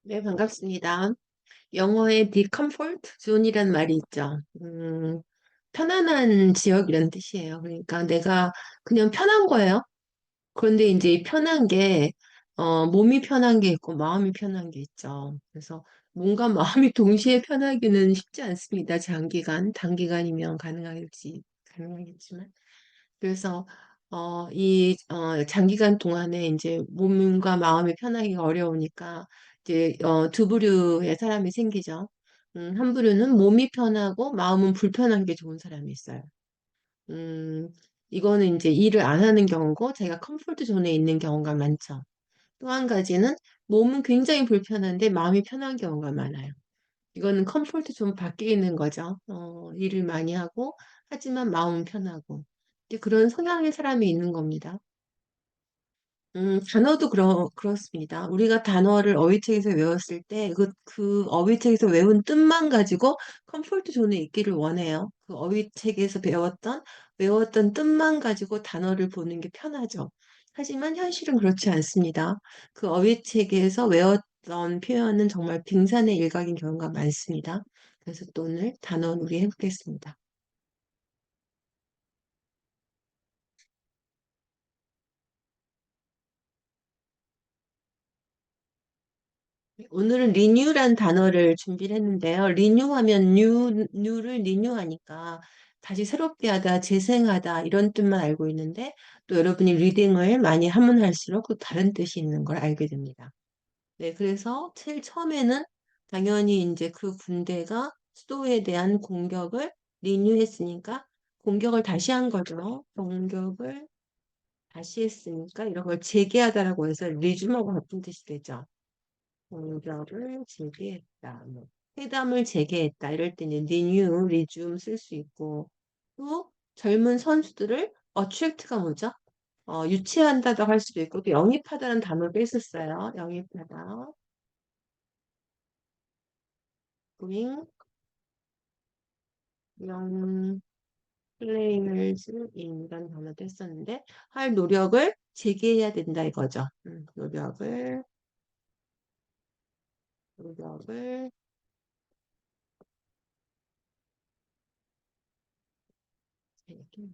네, 반갑습니다. 영어에 discomfort zone이란 말이 있죠. 편안한 지역이란 뜻이에요. 그러니까 내가 그냥 편한 거예요. 그런데 이제 이 편한 게, 몸이 편한 게 있고 마음이 편한 게 있죠. 그래서 몸과 마음이 동시에 편하기는 쉽지 않습니다. 장기간, 단기간이면 가능하겠지만. 그래서 장기간 동안에 이제 몸과 마음이 편하기가 어려우니까 이제 두 부류의 사람이 생기죠. 한 부류는 몸이 편하고 마음은 불편한 게 좋은 사람이 있어요. 음, 이거는 이제 일을 안 하는 경우고 자기가 컴포트 존에 있는 경우가 많죠. 또 한 가지는 몸은 굉장히 불편한데 마음이 편한 경우가 많아요. 이거는 컴포트 존 밖에 있는 거죠. 일을 많이 하고 하지만 마음은 편하고. 이제 그런 성향의 사람이 있는 겁니다. 단어도 그렇습니다. 우리가 단어를 어휘책에서 외웠을 때, 그 어휘책에서 외운 뜻만 가지고 컴포트 존에 있기를 원해요. 그 어휘책에서 외웠던 뜻만 가지고 단어를 보는 게 편하죠. 하지만 현실은 그렇지 않습니다. 그 어휘책에서 외웠던 표현은 정말 빙산의 일각인 경우가 많습니다. 그래서 또 오늘 단어 놀이 해보겠습니다. 오늘은 리뉴란 단어를 준비를 했는데요. 리뉴하면 뉴를 리뉴하니까 다시 새롭게 하다, 재생하다 이런 뜻만 알고 있는데 또 여러분이 리딩을 많이 하면 할수록 또 다른 뜻이 있는 걸 알게 됩니다. 네, 그래서 제일 처음에는 당연히 이제 그 군대가 수도에 대한 공격을 리뉴했으니까 공격을 다시 한 거죠. 공격을 다시 했으니까 이런 걸 재개하다라고 해서 리즘하고 같은 뜻이 되죠. 공격을 재개했다. 뭐, 회담을 재개했다. 이럴 때는 renew, resume 쓸 수 있고 또 젊은 선수들을 attract가 뭐죠? 유치한다고 할 수도 있고 또 영입하다는 단어를 썼어요. 영입하다. bring young players in 이런 단어도 했었는데 할 노력을 재개해야 된다 이거죠. 노력을 재개-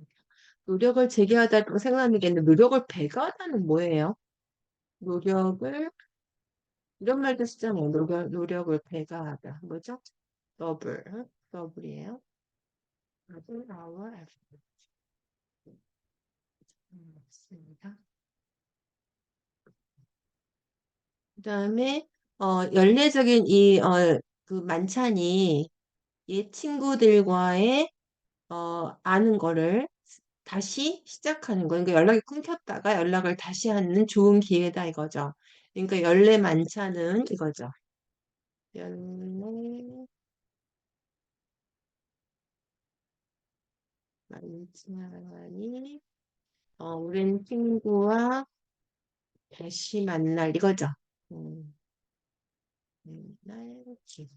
노력을 재개하다고 생각하는 게 있는데 노력을 배가하다는 뭐예요? 노력을 이런 말도 쓰잖아요. 노력을 배가하다. 뭐죠? 더블이에요. double our effort. 맞습니다. 그다음에 연례적인 그 만찬이 옛 친구들과의 아는 거를 다시 시작하는 거. 그러니까 연락이 끊겼다가 연락을 다시 하는 좋은 기회다 이거죠. 그러니까 연례 만찬은 이거죠. 연례 만찬이 오랜 친구와 다시 만날 이거죠. 음, 만날 기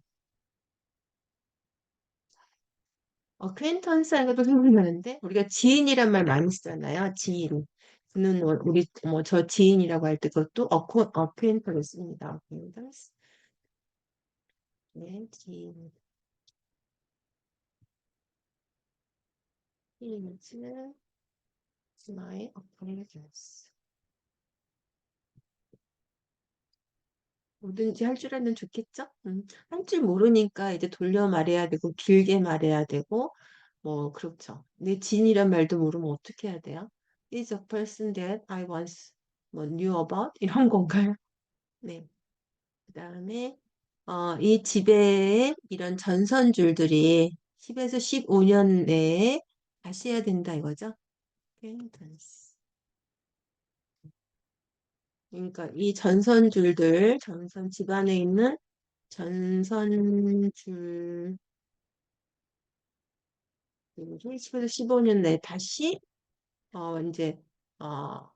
acquaintance라는 것도 생각나는데 우리가 지인이란 말 많이 쓰잖아요. 지인. 그는 우리 뭐 저 지인이라고 할 때 그것도 acquaintance를 씁니다. acquaintance. 네, 지인. is my acquaintance. 뭐든지 할 줄 알면 좋겠죠? 할 줄 모르니까 이제 돌려 말해야 되고 길게 말해야 되고 뭐 그렇죠. 내 지인이란 말도 모르면 어떻게 해야 돼요? Is a person that I once 뭐 knew about 이런 건가요? 네. 그다음에 이 집에 이런 전선줄들이 10에서 15년 내에 다시 해야 된다 이거죠? Acquaintance. 그러니까 이 전선 집안에 있는 전선줄들이 10에서 15년 내에 다시 이제 어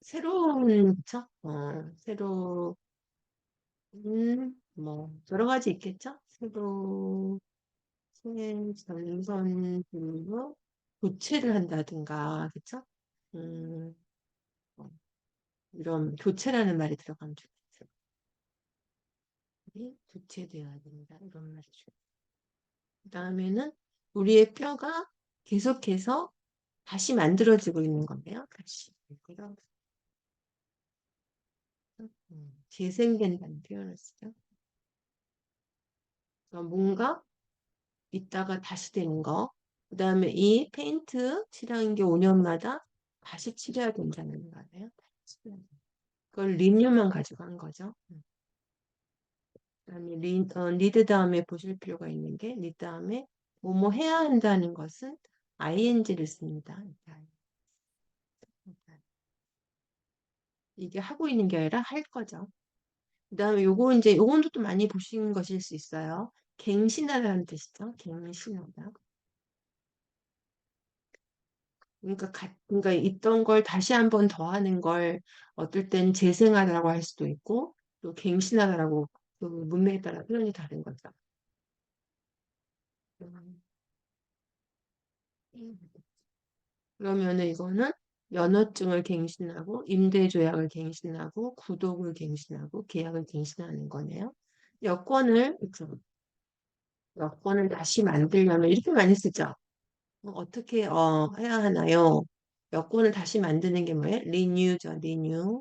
새로운 그쵸? 새로운 뭐 여러 가지 있겠죠? 새 전선줄로 교체를 한다든가 그쵸? 음, 어, 이런 교체라는 말이 들어가면 좋겠어요. 교체되어야 된다. 이런 말이죠. 그 다음에는 우리의 뼈가 계속해서 다시 만들어지고 있는 거네요. 다시. 그럼 재생된다는 표현을 쓰죠. 그러니까 뭔가 있다가 다시 되는 거. 그 다음에 이 페인트 칠하는 게 5년마다 다시 칠해야 된다는 거예요. 그걸 리뉴만 가지고 한 거죠. 그다음에 리드 다음에 보실 필요가 있는 게 리드 다음에 뭐뭐 해야 한다는 것은 ing를 씁니다. 이게 하고 있는 게 아니라 할 거죠. 그다음에 요거 이제 요건도 또 많이 보신 것일 수 있어요. 갱신하다는 뜻이죠. 갱신하다. 그러니까 있던 걸 다시 한번 더 하는 걸 어떨 땐 재생하다라고 할 수도 있고 또 갱신하다라고 그 문맥에 따라 표현이 다른 거죠. 음. 그러면은 이거는 면허증을 갱신하고 임대조약을 갱신하고 구독을 갱신하고 계약을 갱신하는 거네요. 여권을 그렇죠. 여권을 다시 만들려면 이렇게 많이 쓰죠. 어떻게 해야 하나요? 여권을 다시 만드는 게 뭐예요? 리뉴죠, 리뉴.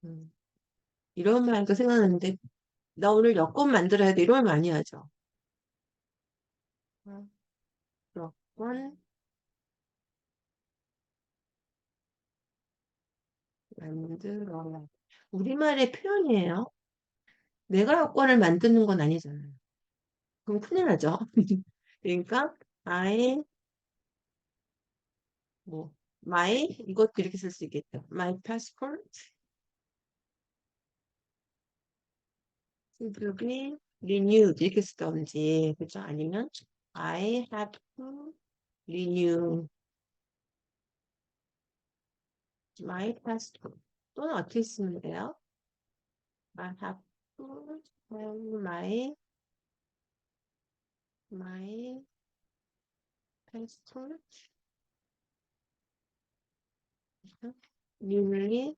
음, 이런 말도 생각나는데 나 오늘 여권 만들어야 돼 이런 말 많이 하죠. 어, 여권 만들어야 돼. 우리말의 표현이에요. 내가 여권을 만드는 건 아니잖아요. 그럼 큰일 나죠. 그러니까 I 뭐 my 이것도 이렇게 쓸 수 있겠죠. My passport should be renewed 이렇게 쓰던지 그죠? 아니면 I have to renew my passport 또는 어떻게 쓰면 돼요? I have to have my passport newly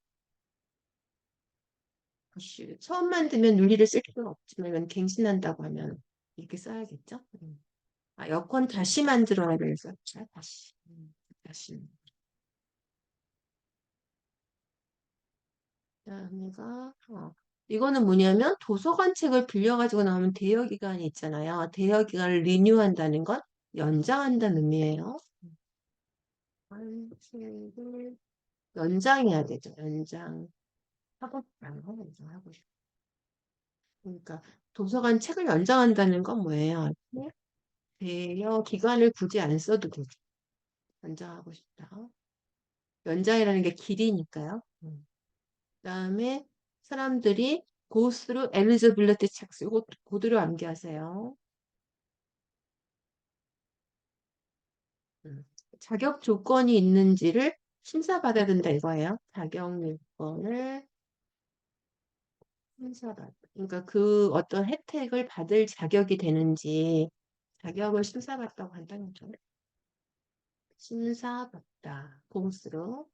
issued. 처음 만들면 newly를 쓸 필요가 없지만 이건 갱신한다고 하면 이렇게 써야겠죠? 아, 여권 다시 만들어야 돼서 다시 다시 그다음에가 이거는 뭐냐면 도서관 책을 빌려가지고 나오면 대여 기간이 있잖아요. 대여 기간을 리뉴한다는 건 연장한다는 의미예요. 책을 연장해야 되죠. 하고 연장하고 싶어. 그러니까 도서관 책을 연장한다는 건 뭐예요? 대여 기간을 굳이 안 써도 되죠. 연장하고 싶다. 연장이라는 게 길이니까요. 그다음에 사람들이 go through eligibility checks. 이거 그대로 암기하세요. 음. 자격 조건이 있는지를 심사받아야 된다 이거예요. 자격 요건을 심사받. 그러니까 그 어떤 혜택을 받을 자격이 되는지 자격을 심사받다고 한다는 거죠. 심사받다. go through.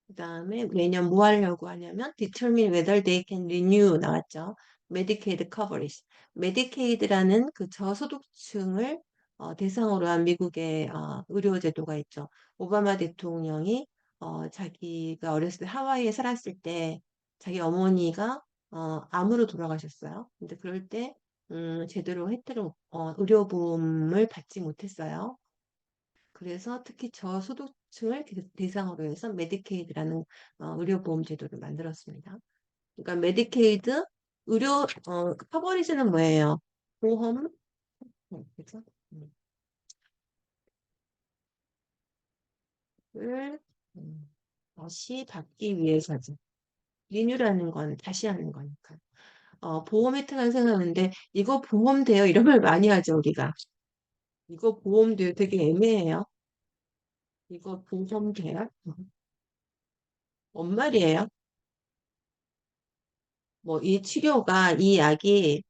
그다음에 매년 뭐 하려고 하냐면 determine whether they can renew 나왔죠. Medicaid coverage. Medicaid라는 그 저소득층을 대상으로 한 미국의 의료 제도가 있죠. 오바마 대통령이 자기가 어렸을 때 하와이에 살았을 때 자기 어머니가 암으로 돌아가셨어요. 근데 그럴 때 제대로 혜택을 의료보험을 받지 못했어요. 그래서 특히 저소득층을 대상으로 해서 메디케이드라는 의료보험 제도를 만들었습니다. 그러니까 메디케이드 커버리지는 뭐예요? 보험, 그죠? 을 다시 받기 위해서죠. 리뉴라는 건 다시 하는 거니까. 보험 혜택은 생각하는데 이거 보험돼요? 이런 말 많이 하죠, 우리가. 이거 보험돼요? 되게 애매해요. 이거 보험돼요? 뭔 말이에요? 뭐 이 치료가 이 약이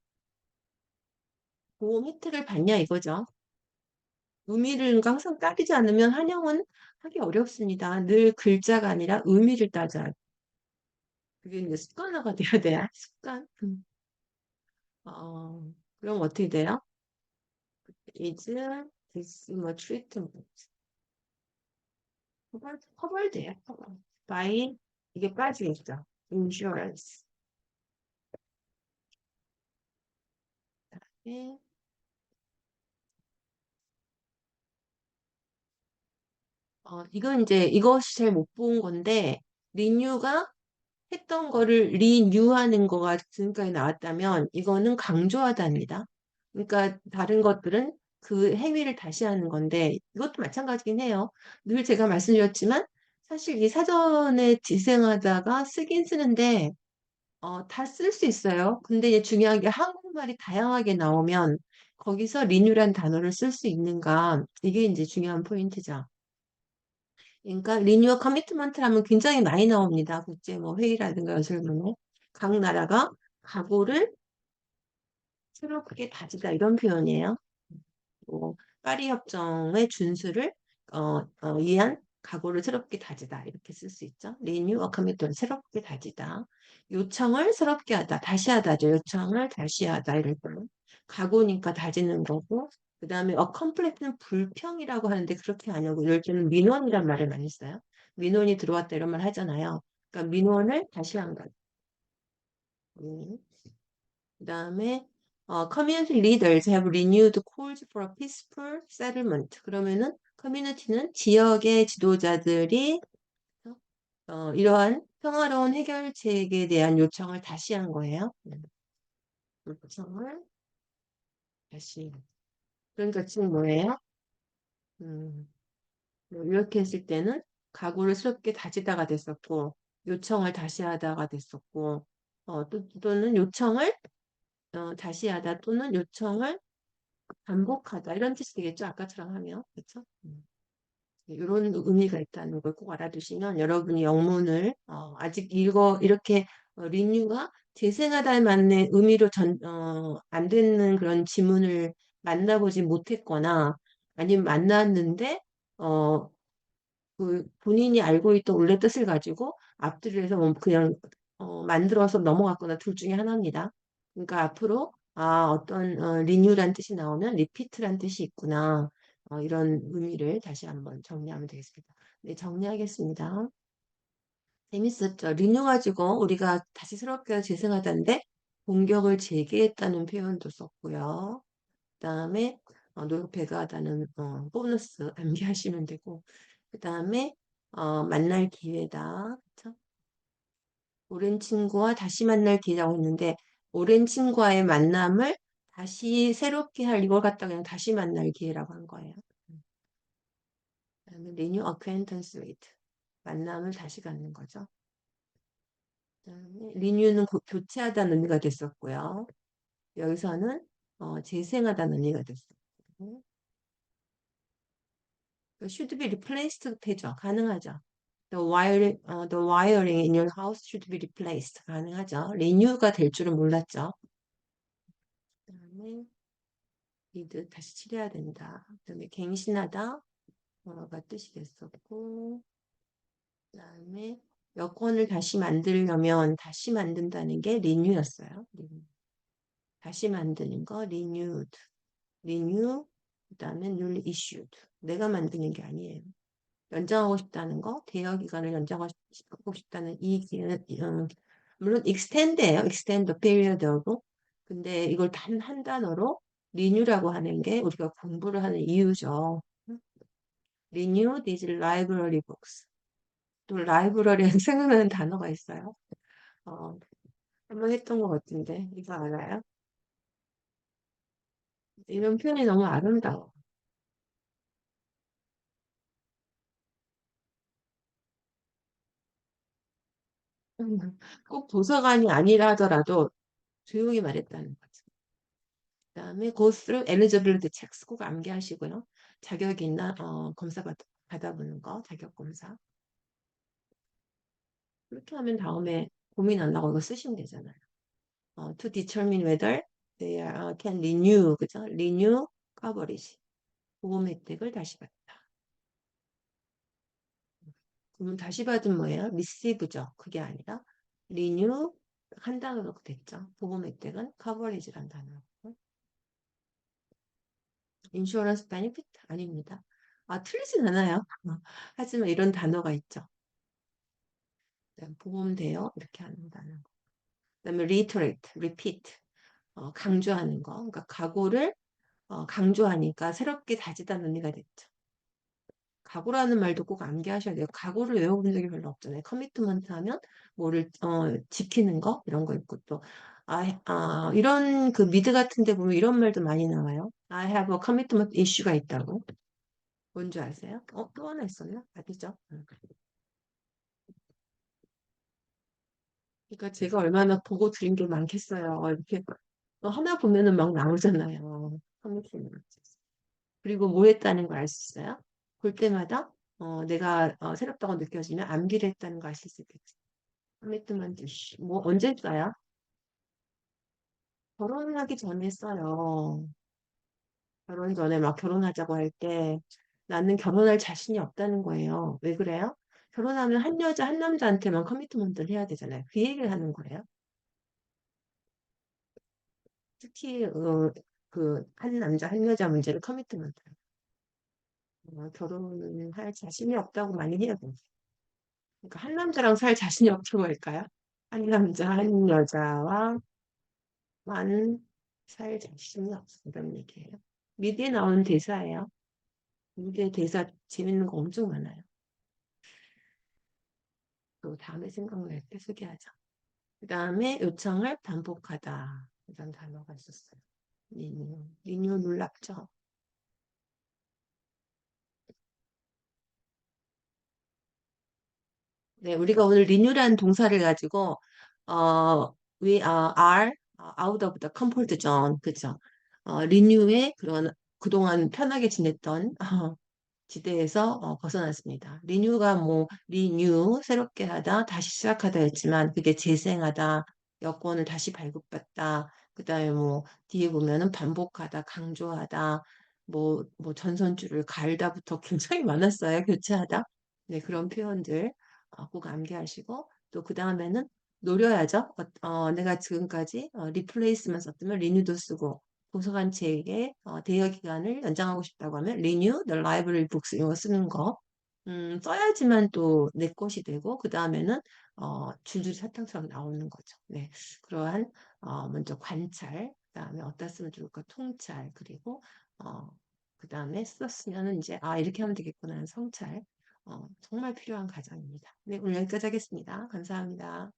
보험 혜택을 받냐 이거죠. 의미를 항상 따지지 않으면 한영은 하기 어렵습니다. 늘 글자가 아니라 의미를 따져야 돼. 그게 이제 습관화가 돼야 돼. 습관. 그럼 어떻게 돼요? is this 뭐 treatment 커버돼요. 커버. by 이게 빠지겠죠. insurance. 네. 이건 이제 이것이 제일 못 본 건데 리뉴가 했던 거를 리뉴하는 거가 지금까지 나왔다면 이거는 강조하다입니다. 그러니까 다른 것들은 그 행위를 다시 하는 건데 이것도 마찬가지긴 해요. 늘 제가 말씀드렸지만 사실 이 사전에 지생하다가 쓰긴 쓰는데 다 쓸 수 있어요. 근데 이제 중요한 게 한국말이 다양하게 나오면 거기서 리뉴란 단어를 쓸 수 있는가 이게 이제 중요한 포인트죠. 그러니까 리뉴어 커미트먼트라면 굉장히 많이 나옵니다. 국제 뭐 회의라든가 연설문에 각 나라가 각오를 새롭게 다지다 이런 표현이에요. 뭐 파리 협정의 준수를 위한 각오를 새롭게 다지다 이렇게 쓸 수 있죠. 리뉴어 커미트먼트 새롭게 다지다. 요청을 새롭게 하다 다시 하다죠. 요청을 다시 하다 이럴 때는 각오니까 다지는 거고 그다음에 컴플레트는 불평이라고 하는데 그렇게 안 하고 이럴 때는 민원이란 말을 많이 써요. 민원이 들어왔다 이런 말 하잖아요. 그러니까 민원을 다시 한 거. 그다음에 community leaders have renewed calls for a peaceful settlement. 그러면은 커뮤니티는 지역의 지도자들이 이러한 평화로운 해결책에 대한 요청을 다시 한 거예요. 요청을 다시. 그러니까 지금 뭐예요? 음, 뭐 이렇게 했을 때는 각오를 새롭게 다지다가 됐었고 요청을 다시 하다가 됐었고 또는 요청을 다시 하다 또는 요청을 반복하다 이런 뜻이 되겠죠. 아까처럼 하면 그렇죠? 이런 의미가 있다는 걸 꼭 알아두시면 여러분이 영문을 아직 이렇게 리뉴가 재생하다에 맞는 의미로 안 되는 그런 지문을 만나보지 못했거나 아니면 만났는데 어, 그 본인이 알고 있던 원래 뜻을 가지고 앞뒤를 해서 뭐 그냥 만들어서 넘어갔거나 둘 중에 하나입니다. 그러니까 앞으로 어떤 리뉴란 뜻이 나오면 리피트란 뜻이 있구나. 이런 의미를 다시 한번 정리하면 되겠습니다. 네, 정리하겠습니다. 재밌었죠? 리뉴 가지고 우리가 다시 새롭게 재생하다인데 공격을 재개했다는 표현도 썼고요. 그다음에 노력 배가하다는 보너스 암기하시면 되고 그다음에 만날 기회다. 그쵸? 오랜 친구와 다시 만날 기회라고 했는데 오랜 친구와의 만남을 다시 새롭게 할 이걸 갖다 그냥 다시 만날 기회라고 한 거예요. 그다음에 renew acquaintance with 만남을 다시 갖는 거죠. 그다음에 renew는 교체하다는 의미가 됐었고요. 여기서는 재생하다는 의미가 됐었고 should be replaced 되죠. 가능하죠. The wiring in your house should be replaced. 가능하죠. renew가 될 줄은 몰랐죠. 그다음에 need 다시 칠해야 된다. 그다음에 갱신하다 가 뜻이 됐었고 그다음에 여권을 다시 만들려면 다시 만든다는 게 renew였어요. 다시 만드는 거 renewed. renew 그다음에 newly issued. 내가 만드는 게 아니에요. 연장하고 싶다는 거, 대여 기간을 연장하고 싶다는 이 기회는 물론 extend예요. extend the period하고. 근데 이걸 단 한 단어로 renew라고 하는 게 우리가 공부를 하는 이유죠. renew these library books. 또 라이브러리에 생각나는 단어가 있어요. 어, 한번 했던 것 같은데 이거 알아요? 이런 표현이 너무 아름다워. 꼭 도서관이 아니라 하더라도 조용히 말했다는 거죠. 그다음에 go through eligibility checks 꼭 암기하시고요. 자격이 있나 검사 받아보는 거 자격 검사. 그렇게 하면 다음에 고민 안 나고 이거 쓰시면 되잖아요. To determine whether they can renew 그죠? renew coverage 보험 혜택을 다시 받다. 그러면 다시 받은 뭐예요? receive죠. 그게 아니라 renew 딱 한 단어로 됐죠. 보험 혜택은 커버리지란 단어고. 인슈어런스 베니핏 아닙니다. 아, 틀리진 않아요. 하지만 이런 단어가 있죠. 보험 대여 이렇게 하는 단어. 그다음에 reiterate, repeat, 강조하는 거. 그러니까 각오를 강조하니까 새롭게 다지다는 의미가 됐죠. 각오라는 말도 꼭 암기하셔야 돼요. 각오를 외워본 적이 별로 없잖아요. 커미트먼트 하면 뭐를 지키는 거 이런 거 있고 또 이런 그 미드 같은 데 보면 이런 말도 많이 나와요. I have a commitment issue가 있다고. 뭔지 아세요? 또 하나 있었나? 아니죠. 그러니까 제가 얼마나 보고 들은 게 많겠어요. 이렇게 하나 보면은 막 나오잖아요. 커미트먼트. 그리고 뭐 했다는 걸 알 수 있어요? 볼 때마다 내가 새롭다고 느껴지면 암기를 했다는 걸 아실 수 있겠죠. 커미트먼트 이슈. 뭐 언제 했어요? 결혼하기 전에 했어요. 결혼 전에 막 결혼하자고 할 때 나는 결혼할 자신이 없다는 거예요. 왜 그래요? 결혼하면 한 여자 한 남자한테만 커미트먼트를 해야 되잖아요. 그 얘기를 하는 거예요. 특히 그 한 남자 한 여자 문제를 커미트먼트. 결혼을 할 자신이 없다고 많이 해요. 그러니까 한 남자랑 살 자신이 없다고 할까요? 한 남자 한 여자와만 살 자신이 없다는 얘기예요. 미드에 나오는 대사예요. 미드의 대사 재밌는 거 엄청 많아요. 또 다음에 생각날 때 소개하자. 그 다음에 요청을 반복하다. 이런 단어가 있었어요. 리뉴. 리뉴 놀랍죠? 네, 우리가 오늘 리뉴라는 동사를 가지고 we are out of the comfort zone, 그죠? 리뉴의 그런 그동안 편하게 지냈던 지대에서 벗어났습니다. 리뉴가 뭐 리뉴 새롭게 하다, 다시 시작하다였지만 그게 재생하다, 여권을 다시 발급받다, 그다음에 뭐 뒤에 보면은 반복하다, 강조하다, 뭐 전선줄을 갈다부터 굉장히 많았어요. 교체하다. 네, 그런 표현들 꼭 암기하시고 또 그 다음에는 노려야죠. 내가 지금까지 리플레이스만 썼으면 리뉴도 쓰고 도서관 책의 대여 기간을 연장하고 싶다고 하면 renew the library books 이거 쓰는 거 써야지만 또 내 것이 되고 그 다음에는 줄줄이 사탕처럼 나오는 거죠. 네, 그러한 먼저 관찰, 그 다음에 어디다 쓰면 좋을까 통찰, 그리고 그 다음에 썼으면은 이제 이렇게 하면 되겠구나 하는 성찰 정말 필요한 과정입니다. 네, 오늘 여기까지 하겠습니다. 감사합니다.